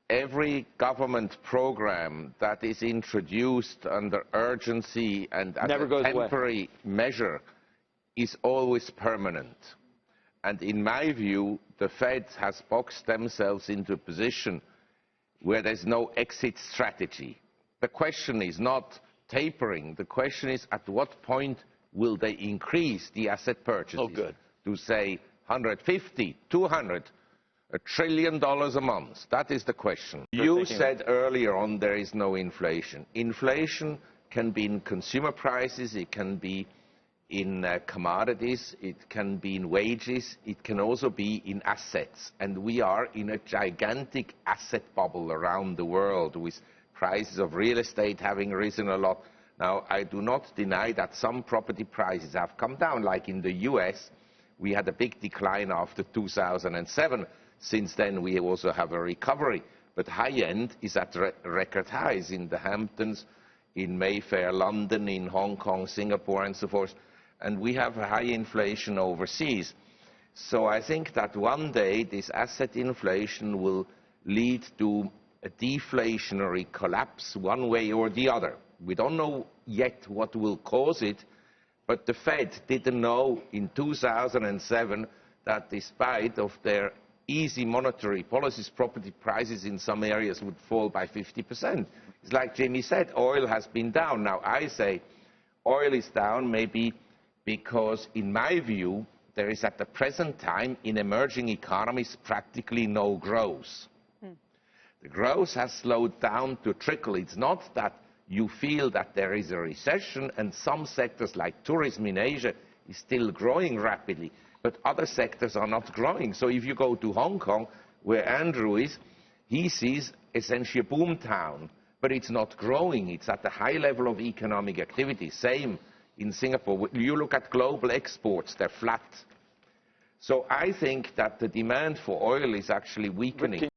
every government program that is introduced under urgency and as a temporary measure is always permanent. And in my view, the Fed has boxed themselves into a position where there's no exit strategy. The question is not tapering. The question is, at what point will they increase the asset purchases to, say, 150, 200, $1 trillion a month? That is the question. You said earlier on there is no inflation. Inflation can be in consumer prices, it can be in commodities, it can be in wages, it can also be in assets. And we are in a gigantic asset bubble around the world, with prices of real estate having risen a lot. Now, I do not deny that some property prices have come down, like in the US. We had a big decline after 2007. Since then, we also have a recovery. But high-end is at record highs in the Hamptons, in Mayfair, London, in Hong Kong, Singapore, and so forth. And we have a high inflation overseas. So I think that one day this asset inflation will lead to a deflationary collapse one way or the other. We don't know yet what will cause it, but the Fed didn't know in 2007 that despite of their easy monetary policies, property prices in some areas would fall by 50%. It's like Jimmy said, oil has been down. Now I say oil is down maybe because, in my view, there is at the present time in emerging economies practically no growth. The growth has slowed down to trickle. It's not that you feel that there is a recession, and some sectors like tourism in Asia is still growing rapidly, but other sectors are not growing. So if you go to Hong Kong, where Andrew is, he sees essentially a boom town, but it's not growing. It's at a high level of economic activity. Same in Singapore. You look at global exports, they're flat. So I think that the demand for oil is actually weakening.